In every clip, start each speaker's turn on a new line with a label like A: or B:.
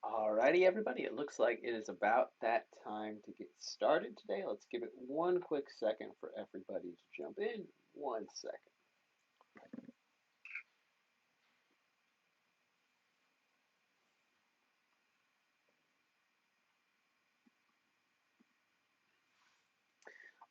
A: Alrighty, everybody, it looks like it is about that time to get started today. Let's give it one quick second for everybody to jump in. 1 second.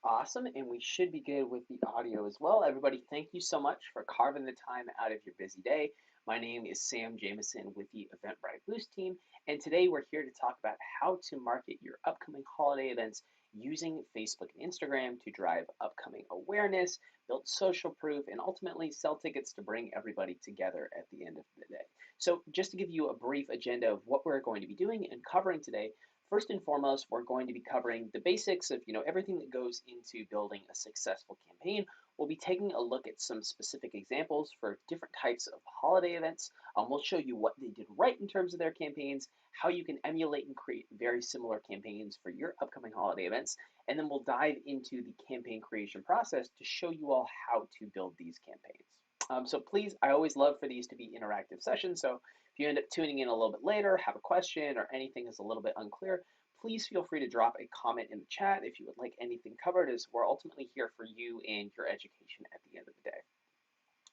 A: Awesome, and we should be good with the audio as well. Everybody, thank you so much for carving the time out of your busy day. My name is Sam Jameson with the Eventbrite Boost team, and today we're here to talk about how to market your upcoming holiday events using Facebook and Instagram to drive upcoming awareness, build social proof, and ultimately sell tickets to bring everybody together at the end of the day. So, just to give you a brief agenda of what we're going to be doing and covering today, First and foremost, we're going to be covering the basics of, everything that goes into building a successful campaign. We'll be taking a look at some specific examples for different types of holiday events. We'll show you what they did right in terms of their campaigns, how you can emulate and create very similar campaigns for your upcoming holiday events, and then we'll dive into the campaign creation process to show you all how to build these campaigns. So please, I always love for these to be interactive sessions. So if you end up tuning in a little bit later, have a question, or anything is a little bit unclear, please feel free to drop a comment in the chat if you would like anything covered, as we're ultimately here for you and your education at the end of the day.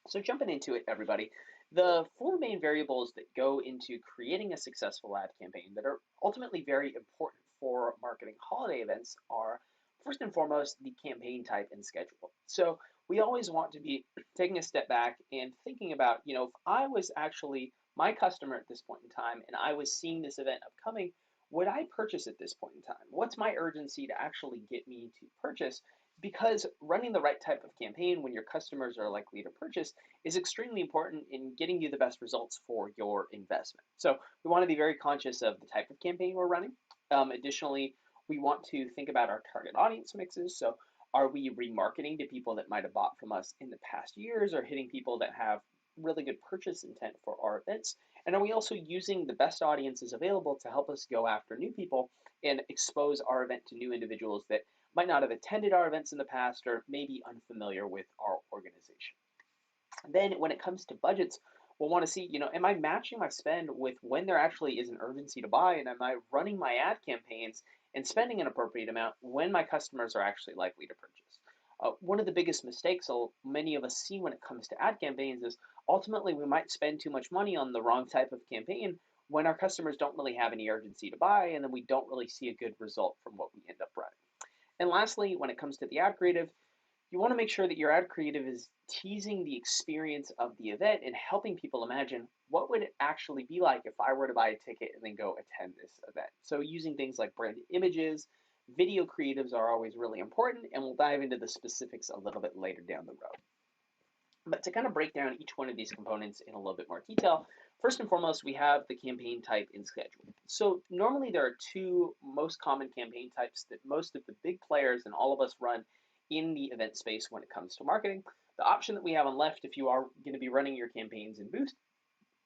A: So jumping into it, everybody, the four main variables that go into creating a successful ad campaign that are ultimately very important for marketing holiday events are, first and foremost, the campaign type and schedule. So we always want to be taking a step back and thinking about, if I was actually my customer at this point in time and I was seeing this event upcoming, would I purchase at this point in time? What's my urgency to actually get me to purchase? Because running the right type of campaign when your customers are likely to purchase is extremely important in getting you the best results for your investment. So we want to be very conscious of the type of campaign we're running. Additionally, we want to think about our target audience mixes. So are we remarketing to people that might have bought from us in the past years, or hitting people that have really good purchase intent for our events? And are we also using the best audiences available to help us go after new people and expose our event to new individuals that might not have attended our events in the past or may be unfamiliar with our organization? Then when it comes to budgets, we'll want to see, am I matching my spend with when there actually is an urgency to buy, and am I running my ad campaigns and spending an appropriate amount when my customers are actually likely to purchase? One of the biggest mistakes many of us see when it comes to ad campaigns is ultimately we might spend too much money on the wrong type of campaign when our customers don't really have any urgency to buy, and then we don't really see a good result from what we end up running. And lastly, when it comes to the ad creative, you want to make sure that your ad creative is teasing the experience of the event and helping people imagine what would it actually be like if I were to buy a ticket and then go attend this event. So using things like branded images, video creatives are always really important, and we'll dive into the specifics a little bit later down the road. But to kind of break down each one of these components in a little bit more detail, first and foremost, we have the campaign type and schedule. So normally there are two most common campaign types that most of the big players and all of us run in the event space when it comes to marketing. The option that we have on left, if you are going to be running your campaigns in Boost,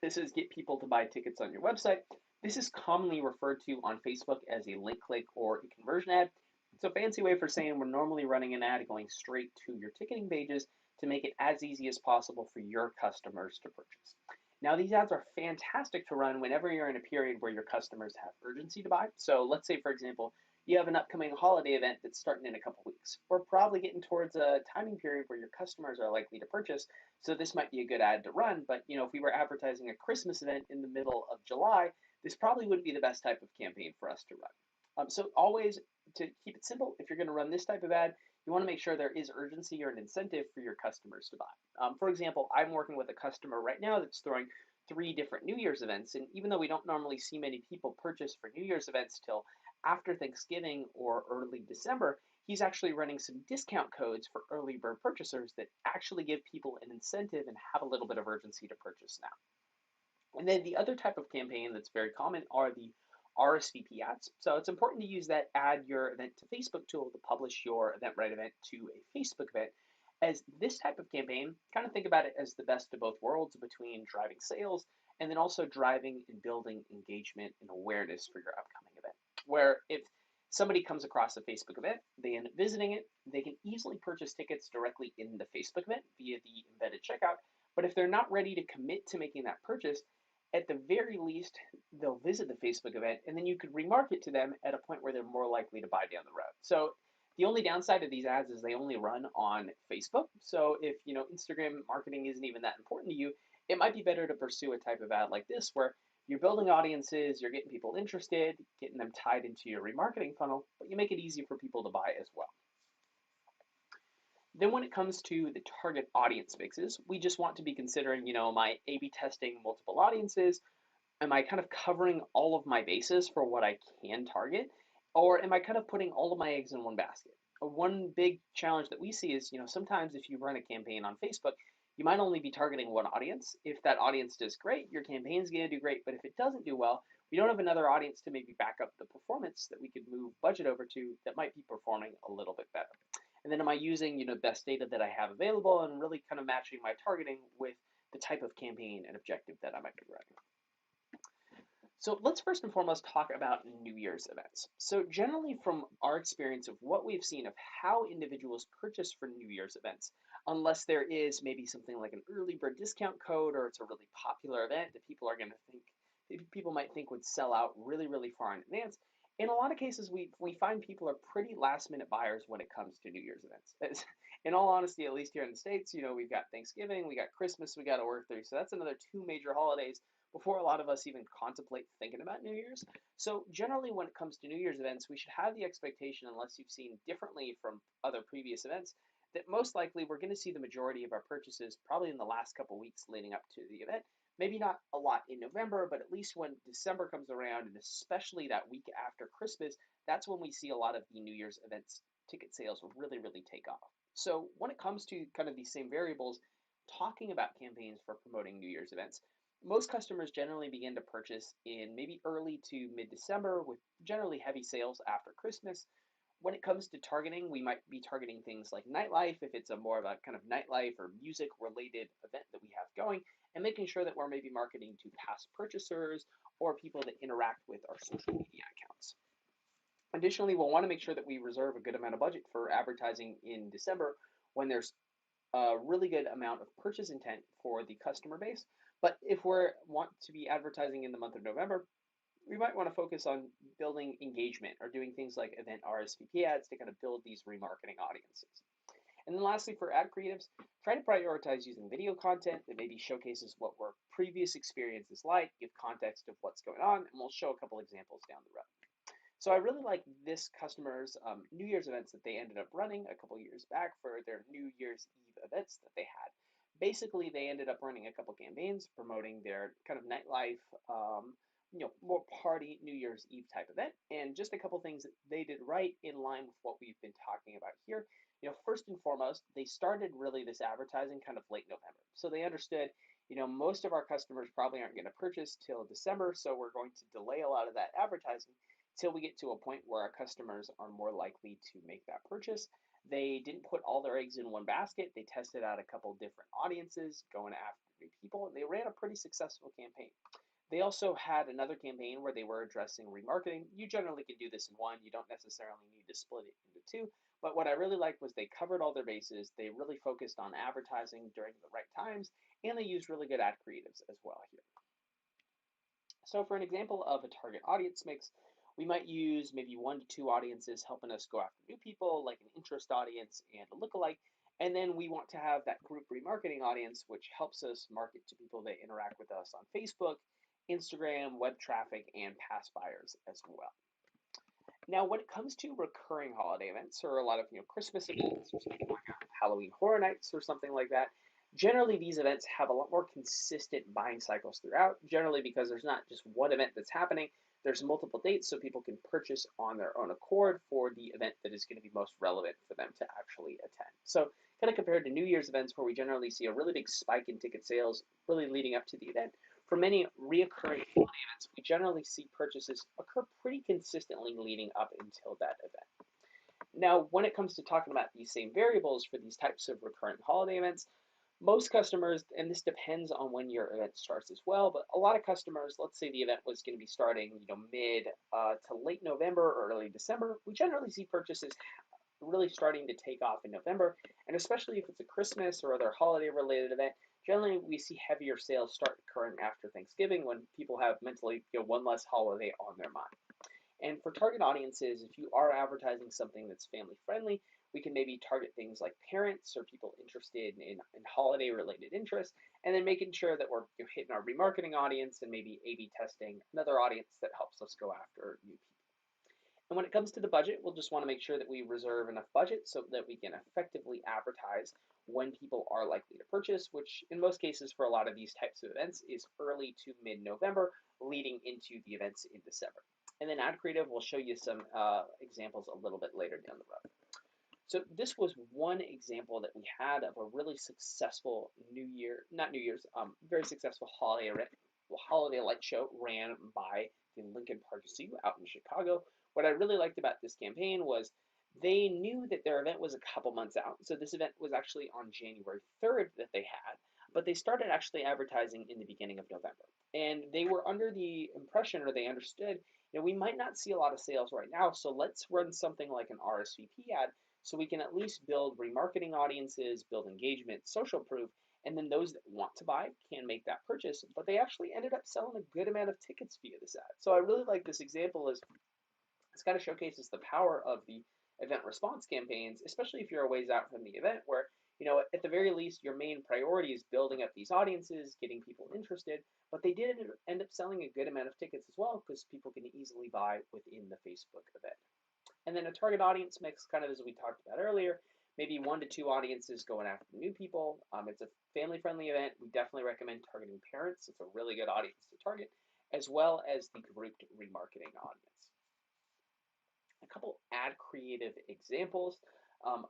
A: this is get people to buy tickets on your website. This is commonly referred to on Facebook as a link click or a conversion ad. It's a fancy way for saying we're normally running an ad going straight to your ticketing pages to make it as easy as possible for your customers to purchase. Now, these ads are fantastic to run whenever you're in a period where your customers have urgency to buy. So let's say, for example, you have an upcoming holiday event that's starting in a couple weeks. We're probably getting towards a timing period where your customers are likely to purchase, so this might be a good ad to run. But if we were advertising a Christmas event in the middle of July, this probably wouldn't be the best type of campaign for us to run. So always, to keep it simple, if you're going to run this type of ad, you want to make sure there is urgency or an incentive for your customers to buy. For example, I'm working with a customer right now that's throwing 3 different New Year's events, and even though we don't normally see many people purchase for New Year's events till after Thanksgiving or early December, he's actually running some discount codes for early bird purchasers that actually give people an incentive and have a little bit of urgency to purchase now. And then the other type of campaign that's very common are the RSVP ads. So it's important to use that add your event to Facebook tool to publish your Eventbrite event to a Facebook event, as this type of campaign, kind of think about it as the best of both worlds between driving sales and then also driving and building engagement and awareness for your upcoming event. Where if somebody comes across a Facebook event, they end up visiting it, they can easily purchase tickets directly in the Facebook event via the embedded checkout. But if they're not ready to commit to making that purchase, at the very least, they'll visit the Facebook event, and then you could remarket to them at a point where they're more likely to buy down the road. So the only downside of these ads is they only run on Facebook. So if Instagram marketing isn't even that important to you, it might be better to pursue a type of ad like this where you're building audiences, you're getting people interested, getting them tied into your remarketing funnel, but you make it easy for people to buy as well. Then when it comes to the target audience mixes, we just want to be considering, am I A/B testing multiple audiences? Am I kind of covering all of my bases for what I can target? Or am I kind of putting all of my eggs in one basket? One big challenge that we see is, sometimes if you run a campaign on Facebook, you might only be targeting one audience. If that audience does great, your campaign's going to do great. But if it doesn't do well, We don't have another audience to maybe back up the performance that we could move budget over to that might be performing a little bit better. And then am I using, best data that I have available and really kind of matching my targeting with the type of campaign and objective that I might be running. So let's first and foremost talk about New Year's events. So generally from our experience of what we've seen of how individuals purchase for New Year's events, unless there is maybe something like an early bird discount code or it's a really popular event that people might think would sell out really, really far in advance. In a lot of cases, we find people are pretty last minute buyers when it comes to New Year's events. In all honesty, at least here in the States, we've got Thanksgiving, we got Christmas, we got to work through. So that's another two major holidays before a lot of us even contemplate thinking about New Year's. So generally when it comes to New Year's events, we should have the expectation, unless you've seen differently from other previous events, that most likely we're going to see the majority of our purchases probably in the last couple weeks leading up to the event. Maybe not a lot in November, but at least when December comes around, and especially that week after Christmas, that's when we see a lot of the New Year's events ticket sales really, really take off. So when it comes to kind of these same variables, talking about campaigns for promoting New Year's events, most customers generally begin to purchase in maybe early to mid-December with generally heavy sales after Christmas. When it comes to targeting, we might be targeting things like nightlife if it's a more of a kind of nightlife or music related event that we have going, and making sure that we're maybe marketing to past purchasers or people that interact with our social media accounts. Additionally, we'll want to make sure that we reserve a good amount of budget for advertising in December when there's a really good amount of purchase intent for the customer base. But if we want to be advertising in the month of November, we might want to focus on building engagement or doing things like event RSVP ads to kind of build these remarketing audiences. And then lastly, for ad creatives, try to prioritize using video content that maybe showcases what were previous experiences like, give context of what's going on, and we'll show a couple examples down the road. So I really like this customer's New Year's events that they ended up running a couple years back for their New Year's Eve events that they had. Basically, they ended up running a couple campaigns promoting their kind of nightlife, more party New Year's Eve type event, and just a couple things that they did right in line with what we've been talking about here. First and foremost, they started really this advertising kind of late November. So they understood, most of our customers probably aren't going to purchase till December, so we're going to delay a lot of that advertising till we get to a point where our customers are more likely to make that purchase. They didn't put all their eggs in one basket. They tested out a couple different audiences, going after new people, and they ran a pretty successful campaign. They also had another campaign where they were addressing remarketing. You generally can do this in one. You don't necessarily need to split it into two. But what I really liked was they covered all their bases. They really focused on advertising during the right times, and they used really good ad creatives as well here. So for an example of a target audience mix, we might use maybe 1 to 2 audiences helping us go after new people, like an interest audience and a lookalike. And then we want to have that group remarketing audience, which helps us market to people that interact with us on Facebook, Instagram, web traffic, and past buyers as well. Now, when it comes to recurring holiday events or a lot of Christmas events or something like Halloween Horror Nights or something like that, generally these events have a lot more consistent buying cycles throughout. Generally because there's not just one event that's happening, there's multiple dates, so people can purchase on their own accord for the event that is going to be most relevant for them to actually attend. So kind of compared to New Year's events where we generally see a really big spike in ticket sales really leading up to the event, for many reoccurring holiday events, we generally see purchases occur pretty consistently leading up until that event. Now, when it comes to talking about these same variables for these types of recurring holiday events, most customers, and this depends on when your event starts as well, but a lot of customers, let's say the event was going to be starting, mid to late November or early December, we generally see purchases really starting to take off in November, and especially if it's a Christmas or other holiday related event, generally we see heavier sales start occurring after Thanksgiving when people have mentally one less holiday on their mind. And for target audiences, if you are advertising something that's family friendly, we can maybe target things like parents or people interested in holiday related interests, and then making sure that we're hitting our remarketing audience and maybe A/B testing another audience that helps us go after new people. And when it comes to the budget, we'll just want to make sure that we reserve enough budget so that we can effectively advertise when people are likely to purchase, which in most cases for a lot of these types of events is early to mid-November, leading into the events in December. And then ad creative will show you some examples a little bit later down the road. So this was one example that we had of a really successful very successful holiday holiday light show ran by the Lincoln Park Zoo out in Chicago. What I really liked about this campaign was they knew that their event was a couple months out. So this event was actually on January 3rd that they had, but they started actually advertising in the beginning of November. And they were under the impression, or they understood, we might not see a lot of sales right now, so let's run something like an RSVP ad so we can at least build remarketing audiences, build engagement, social proof, and then those that want to buy can make that purchase. But they actually ended up selling a good amount of tickets via this ad. So I really like this example as this kind of showcases the power of the event response campaigns, especially if you're a ways out from the event where, at the very least, your main priority is building up these audiences, getting people interested, but they did end up selling a good amount of tickets as well because people can easily buy within the Facebook event. And then a target audience mix, kind of as we talked about earlier, maybe 1 to 2 audiences going after new people. It's a family-friendly event. We definitely recommend targeting parents. It's a really good audience to target, as well as the grouped remarketing audience. A couple ad creative examples.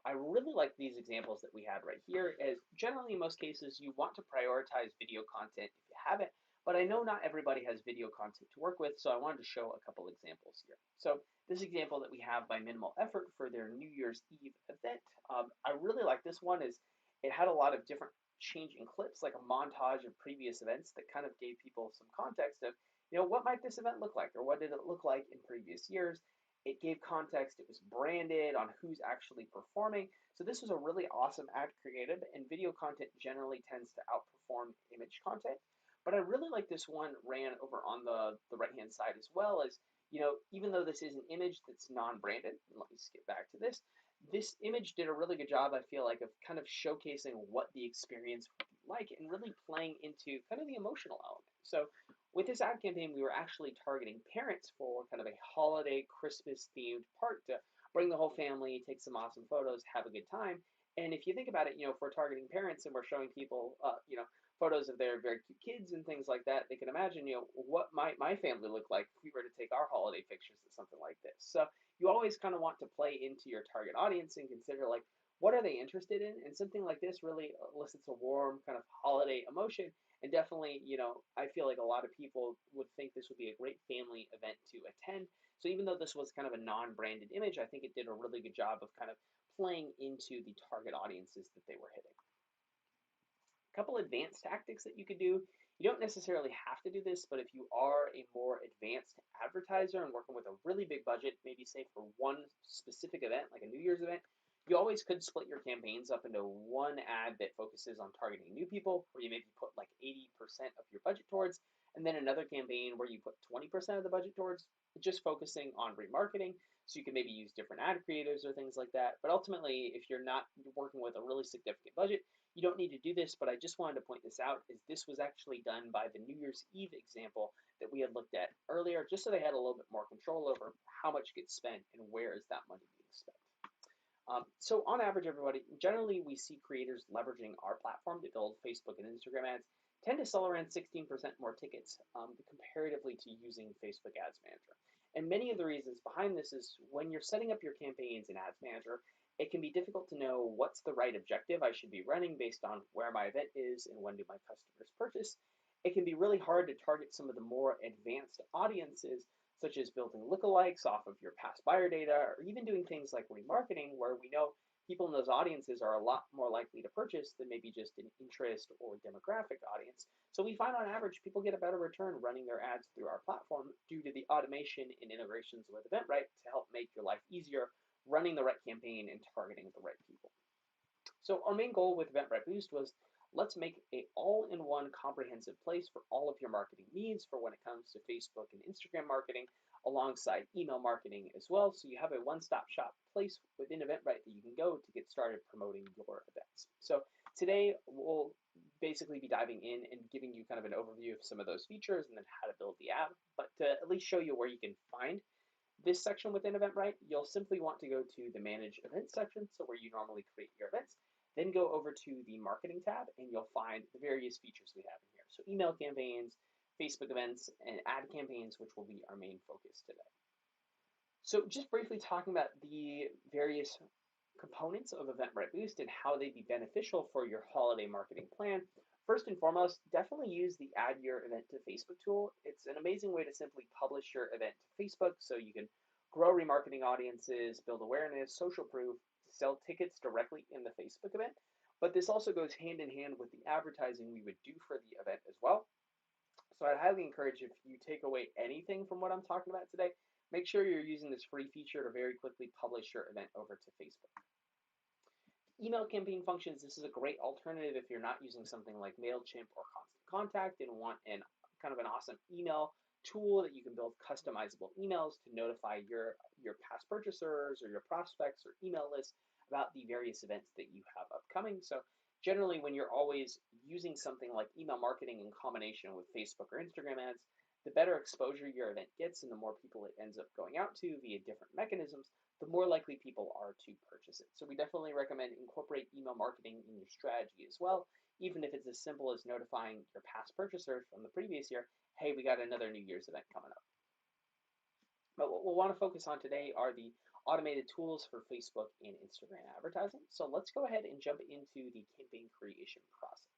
A: I really like these examples that we had right here, as generally in most cases you want to prioritize video content if you have it, but I know not everybody has video content to work with, so I wanted to show a couple examples here. So this example that we have by Minimal Effort for their New Year's Eve event, I really like this one is it had a lot of different changing clips, like a montage of previous events that kind of gave people some context of, what might this event look like, or what did it look like in previous years. It gave context. It was branded on who's actually performing. So this was a really awesome ad creative, and video content generally tends to outperform image content. But I really like this one ran over on the right-hand side as well as, even though this is an image that's non-branded, and let me skip back to this image did a really good job, I feel like, of kind of showcasing what the experience would be like and really playing into kind of the emotional element. So with this ad campaign, we were actually targeting parents for kind of a holiday Christmas themed part to bring the whole family, take some awesome photos, have a good time. And if you think about it, if we're targeting parents and we're showing people, photos of their very cute kids and things like that, they can imagine, what might my family look like if we were to take our holiday pictures at something like this. So you always kind of want to play into your target audience and consider like, what are they interested in? And something like this really elicits a warm kind of holiday emotion. And definitely, I feel like a lot of people would think this would be a great family event to attend. So even though this was kind of a non-branded image, I think it did a really good job of kind of playing into the target audiences that they were hitting. A couple advanced tactics that you could do. You don't necessarily have to do this, but if you are a more advanced advertiser and working with a really big budget, maybe say for one specific event, like a New Year's event, you always could split your campaigns up into one ad that focuses on targeting new people, where you maybe put like 80% of your budget towards, and then another campaign where you put 20% of the budget towards, just focusing on remarketing. So you can maybe use different ad creatives or things like that. But ultimately, if you're not working with a really significant budget, you don't need to do this, but I just wanted to point this out, is this was actually done by the New Year's Eve example that we had looked at earlier, just so they had a little bit more control over how much gets spent and where is that money being spent. So on average, everybody, generally we see creators leveraging our platform to build Facebook and Instagram ads tend to sell around 16% more tickets comparatively to using Facebook Ads Manager. And many of the reasons behind this is when you're setting up your campaigns in Ads Manager, it can be difficult to know what's the right objective I should be running based on where my event is and when do my customers purchase. It can be really hard to target some of the more advanced audiences, such as building lookalikes off of your past buyer data, or even doing things like remarketing, where we know people in those audiences are a lot more likely to purchase than maybe just an interest or demographic audience. So we find on average people get a better return running their ads through our platform due to the automation and integrations with Eventbrite to help make your life easier running the right campaign and targeting the right people. So our main goal with Eventbrite Boost was let's make a all-in-one comprehensive place for all of your marketing needs for when it comes to Facebook and Instagram marketing, alongside email marketing as well. So you have a one-stop shop place within Eventbrite that you can go to get started promoting your events. So today we'll basically be diving in and giving you kind of an overview of some of those features and then how to build the app, but to at least show you where you can find this section within Eventbrite, you'll simply want to go to the Manage Events section, so where you normally create your events, then go over to the Marketing tab, and you'll find the various features we have in here. So email campaigns, Facebook events, and ad campaigns, which will be our main focus today. So just briefly talking about the various components of Eventbrite Boost and how they'd be beneficial for your holiday marketing plan. First and foremost, definitely use the Add Your Event to Facebook tool. It's an amazing way to simply publish your event to Facebook so you can grow remarketing audiences, build awareness, social proof, sell tickets directly in the Facebook event. But this also goes hand in hand with the advertising we would do for the event as well. So I'd highly encourage, if you take away anything from what I'm talking about today, make sure you're using this free feature to very quickly publish your event over to Facebook. Email campaign functions, this is a great alternative if you're not using something like MailChimp or Constant Contact and want kind of an awesome email tool that you can build customizable emails to notify your past purchasers or your prospects or email lists about the various events that you have upcoming. So generally, when you're always using something like email marketing in combination with Facebook or Instagram ads, the better exposure your event gets and the more people it ends up going out to via different mechanisms, the more likely people are to purchase it. So we definitely recommend incorporate email marketing in your strategy as well, even if it's as simple as notifying your past purchasers from the previous year, hey, we got another New Year's event coming up. But what we'll want to focus on today are the automated tools for Facebook and Instagram advertising. So let's go ahead and jump into the campaign creation process.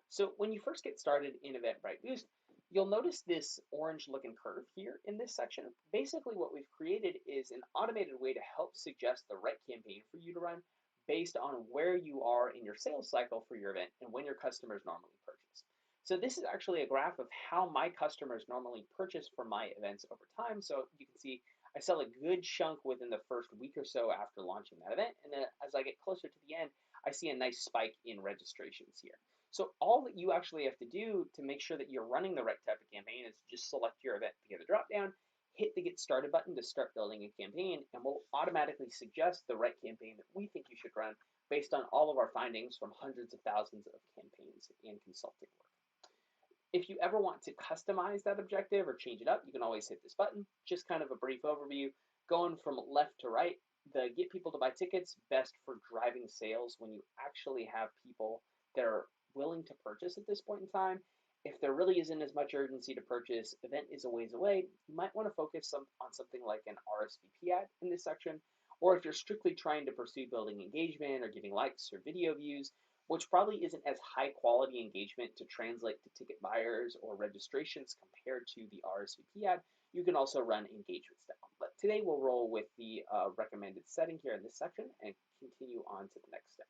A: So when you first get started in Eventbrite Boost, you'll notice this orange looking curve here in this section. Basically what we've created is an automated way to help suggest the right campaign for you to run based on where you are in your sales cycle for your event and when your customers normally purchase. So this is actually a graph of how my customers normally purchase for my events over time. So you can see I sell a good chunk within the first week or so after launching that event. And then as I get closer to the end, I see a nice spike in registrations here. So all that you actually have to do to make sure that you're running the right type of campaign is just select your event via the dropdown, hit the Get Started button to start building a campaign, and we'll automatically suggest the right campaign that we think you should run based on all of our findings from hundreds of thousands of campaigns and consulting work. If you ever want to customize that objective or change it up, you can always hit this button. Just kind of a brief overview. Going from left to right, the get people to buy tickets, best for driving sales when you actually have people that are willing to purchase at this point in time. If there really isn't as much urgency to purchase, event is a ways away, you might want to focus on something like an RSVP ad in this section. Or if you're strictly trying to pursue building engagement or getting likes or video views, which probably isn't as high quality engagement to translate to ticket buyers or registrations compared to the RSVP ad, you can also run engagements down. But today we'll roll with the recommended setting here in this section and continue on to the next step.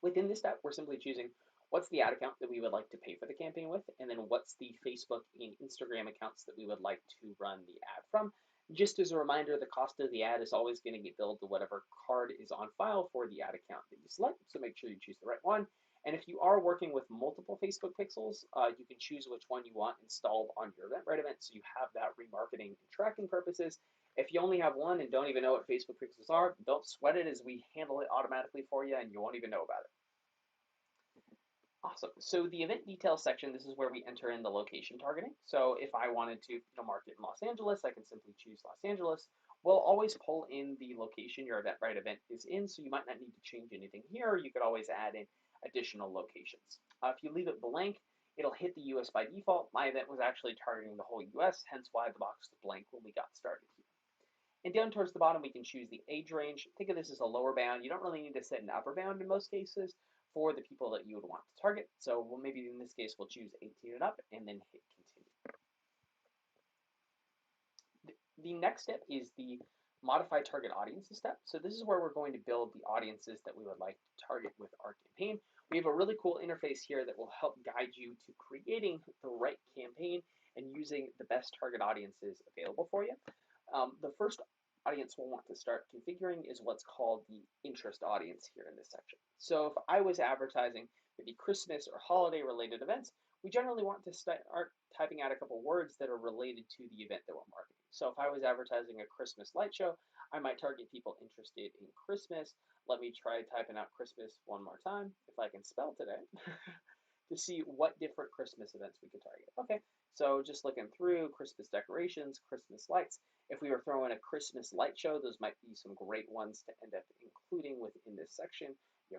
A: Within this step, we're simply choosing what's the ad account that we would like to pay for the campaign with, and then what's the Facebook and Instagram accounts that we would like to run the ad from. Just as a reminder, the cost of the ad is always going to get billed to whatever card is on file for the ad account that you select, so make sure you choose the right one. And if you are working with multiple Facebook pixels, you can choose which one you want installed on your Eventbrite event, so you have that remarketing and tracking purposes. If you only have one and don't even know what Facebook pixels are, don't sweat it, as we handle it automatically for you and you won't even know about it. Awesome. So the event details section, this is where we enter in the location targeting. So if I wanted to market in Los Angeles, I can simply choose Los Angeles. We'll always pull in the location your Eventbrite event is in, so you might not need to change anything here. You could always add in additional locations. If you leave it blank, it'll hit the US by default. My event was actually targeting the whole US, hence why the box was blank when we got started here. And down towards the bottom, we can choose the age range. Think of this as a lower bound. You don't really need to set an upper bound in most cases for the people that you would want to target. So maybe in this case, we'll choose 18 and up and then hit continue. The next step is the modify target audiences step. So this is where we're going to build the audiences that we would like to target with our campaign. We have a really cool interface here that will help guide you to creating the right campaign and using the best target audiences available for you. The first audience we'll want to start configuring is what's called the interest audience here in this section. So if I was advertising maybe Christmas or holiday related events, we generally want to start typing out a couple words that are related to the event that we're marketing. So if I was advertising a Christmas light show, I might target people interested in Christmas. Let me try typing out Christmas one more time, if I can spell today, to see what different Christmas events we could target. Okay, so just looking through Christmas decorations, Christmas lights. If we were throwing a Christmas light show, those might be some great ones to end up including within this section.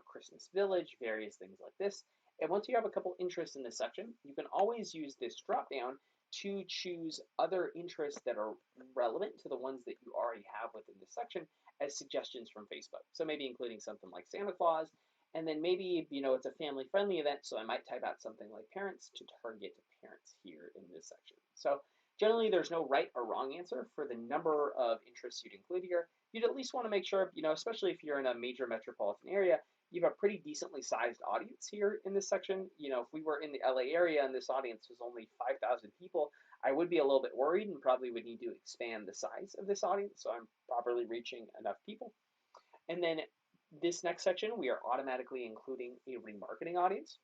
A: Christmas village, various things like this. And once you have a couple interests in this section, you can always use this drop down to choose other interests that are relevant to the ones that you already have within this section as suggestions from Facebook. So maybe including something like Santa Claus, And then maybe, it's a family-friendly event, so I might type out something like parents to target parents here in this section. So generally, there's no right or wrong answer for the number of interests you'd include here. You'd at least want to make sure, especially if you're in a major metropolitan area, you have a pretty decently sized audience here in this section. If we were in the LA area and this audience was only 5,000 people, I would be a little bit worried and probably would need to expand the size of this audience so I'm properly reaching enough people. And then this next section, we are automatically including a remarketing audience.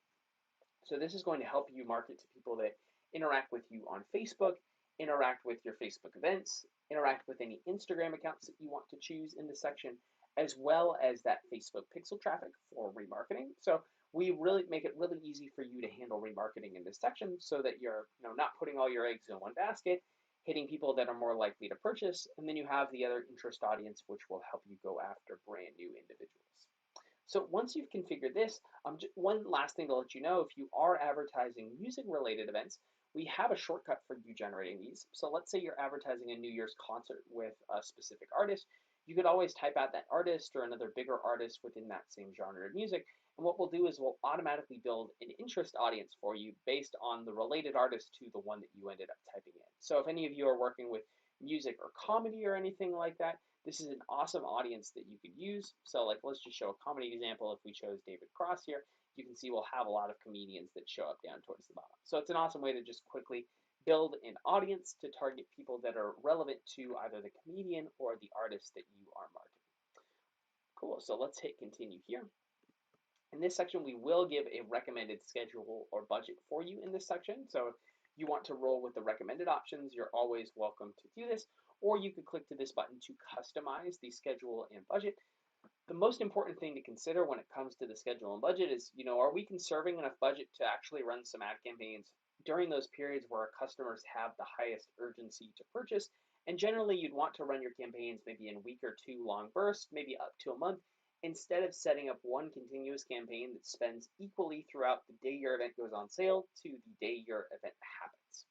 A: So this is going to help you market to people that interact with you on Facebook, interact with your Facebook events, interact with any Instagram accounts that you want to choose in this section, as well as that Facebook pixel traffic for remarketing. So we really make it really easy for you to handle remarketing in this section so that you're not putting all your eggs in one basket, hitting people that are more likely to purchase, and then you have the other interest audience, which will help you go after brand new individuals. So once you've configured this, one last thing to let you know, if you are advertising music-related events, we have a shortcut for you generating these. So let's say you're advertising a New Year's concert with a specific artist. You could always type out that artist or another bigger artist within that same genre of music. And what we'll do is we'll automatically build an interest audience for you based on the related artist to the one that you ended up typing in. So if any of you are working with music or comedy or anything like that, this is an awesome audience that you could use. So like, let's just show a comedy example. If we chose David Cross here, you can see we'll have a lot of comedians that show up down towards the bottom. So it's an awesome way to just quickly build an audience to target people that are relevant to either the comedian or the artist that you are marketing. Cool, so let's hit continue here. In this section, we will give a recommended schedule or budget for you in this section. So if you want to roll with the recommended options, you're always welcome to do this, or you could click to this button to customize the schedule and budget. The most important thing to consider when it comes to the schedule and budget is, are we conserving enough budget to actually run some ad campaigns during those periods where our customers have the highest urgency to purchase? And generally, you'd want to run your campaigns maybe in a week or two long bursts, maybe up to a month, instead of setting up one continuous campaign that spends equally throughout the day your event goes on sale to the day your event happens.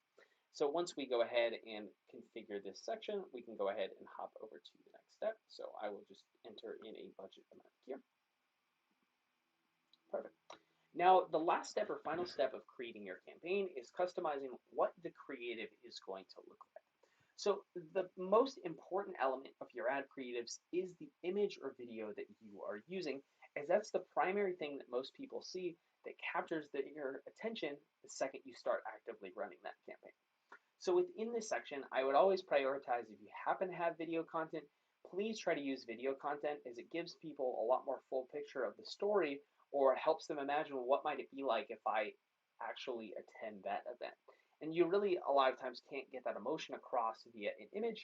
A: So once we go ahead and configure this section, we can go ahead and hop over to the next step. So I will just enter in a budget amount here. Perfect. Now, the last step or final step of creating your campaign is customizing what the creative is going to look like. So the most important element of your ad creatives is the image or video that you are using, as that's the primary thing that most people see that captures your attention the second you start actively running that campaign. So within this section, I would always prioritize if you happen to have video content, please try to use video content as it gives people a lot more full picture of the story or helps them imagine what might it be like if I actually attend that event. And you really a lot of times can't get that emotion across via an image.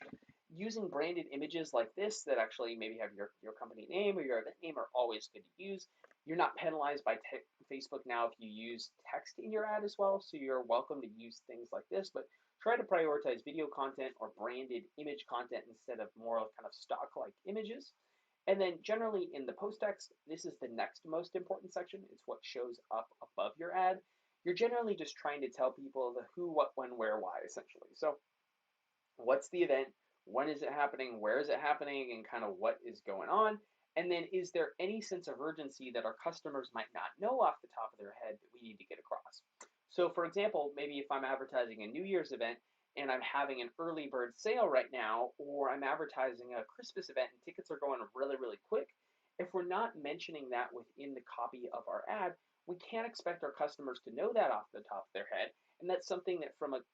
A: Using branded images like this that actually maybe have your company name or your event name are always good to use. You're not penalized by Facebook now if you use text in your ad as well, so you're welcome to use things like this, but try to prioritize video content or branded image content instead of more kind of stock-like images. And then generally in the post text, this is the next most important section. It's what shows up above your ad. You're generally just trying to tell people the who, what, when, where, why, essentially. So what's the event? When is it happening? Where is it happening? And kind of what is going on? And then is there any sense of urgency that our customers might not know off the top of their head that we need to get across? So for example, maybe if I'm advertising a New Year's event and I'm having an early bird sale right now, or I'm advertising a Christmas event and tickets are going really, really quick, if we're not mentioning that within the copy of our ad, we can't expect our customers to know that off the top of their head. And that's something that from a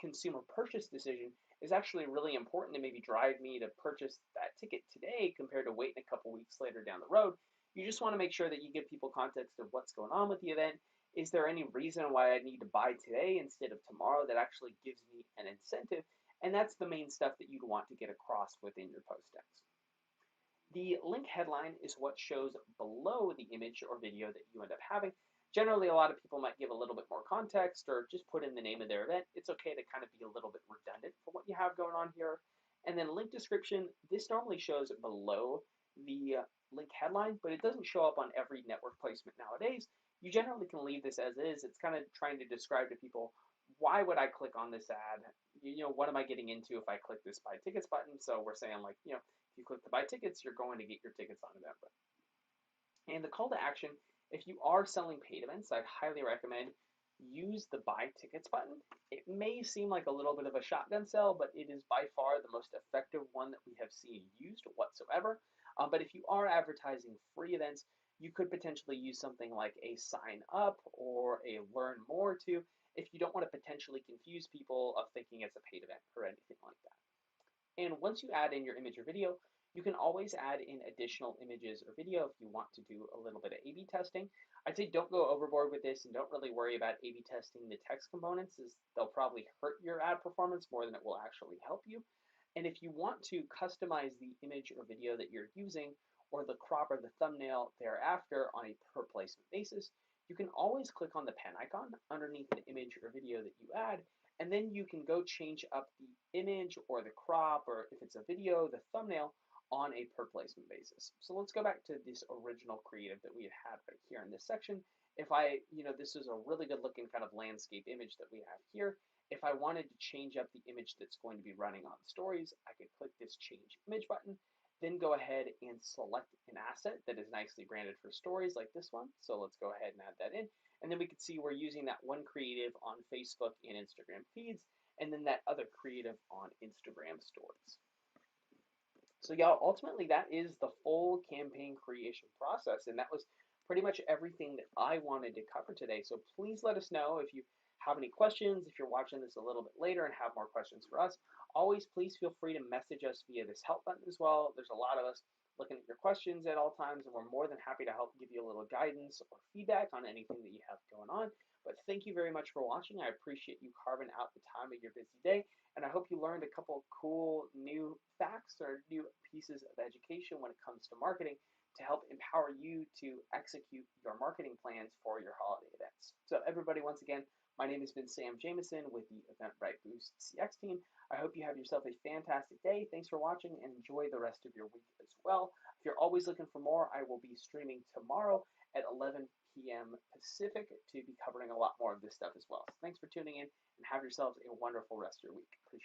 A: consumer purchase decision is actually really important to maybe drive me to purchase that ticket today compared to waiting a couple weeks later down the road. You just want to make sure that you give people context of what's going on with the event. Is there any reason why I need to buy today instead of tomorrow that actually gives me an incentive? And that's the main stuff that you'd want to get across within your post text. The link headline is what shows below the image or video that you end up having. Generally, a lot of people might give a little bit more context or just put in the name of their event. It's okay to kind of be a little bit redundant for what you have going on here. And then link description, this normally shows below the link headline, but it doesn't show up on every network placement nowadays. You generally can leave this as is. It's kind of trying to describe to people, why would I click on this ad? What am I getting into if I click this buy tickets button? So we're saying like, if you click the buy tickets, you're going to get your tickets on Eventbrite. And the call to action, if you are selling paid events, I'd highly recommend use the buy tickets button. It may seem like a little bit of a shotgun sell, but it is by far the most effective one that we have seen used whatsoever. But if you are advertising free events, you could potentially use something like a sign up or a learn more to, if you don't want to potentially confuse people of thinking it's a paid event or anything like that. And once you add in your image or video, you can always add in additional images or video if you want to do a little bit of A/B testing. I'd say don't go overboard with this and don't really worry about A/B testing the text components, as they'll probably hurt your ad performance more than it will actually help you. And if you want to customize the image or video that you're using, or the crop or the thumbnail thereafter on a per placement basis, you can always click on the pen icon underneath the image or video that you add, and then you can go change up the image or the crop, or if it's a video, the thumbnail on a per placement basis. So let's go back to this original creative that we had right here in this section. If this is a really good looking kind of landscape image that we have here. If I wanted to change up the image that's going to be running on stories, I could click this change image button, then go ahead and select an asset that is nicely branded for stories like this one. So let's go ahead and add that in. And then we can see we're using that one creative on Facebook and Instagram feeds, and then that other creative on Instagram stories. So yeah, ultimately that is the full campaign creation process, and that was pretty much everything that I wanted to cover today. So please let us know if you have any questions, if you're watching this a little bit later and have more questions for us. Always please feel free to message us via this help button as well. There's a lot of us looking at your questions at all times, and we're more than happy to help give you a little guidance or feedback on anything that you have going on. But thank you very much for watching. I appreciate you carving out the time of your busy day, and I hope you learned a couple cool new facts or new pieces of education when it comes to marketing to help empower you to execute your marketing plans for your holiday events. So everybody, once again, my name has been Sam Jameson with the Eventbrite Boost CX team. I hope you have yourself a fantastic day. Thanks for watching and enjoy the rest of your week as well. If you're always looking for more, I will be streaming tomorrow at 11 p.m. Pacific to be covering a lot more of this stuff as well. So thanks for tuning in and have yourselves a wonderful rest of your week. Appreciate it.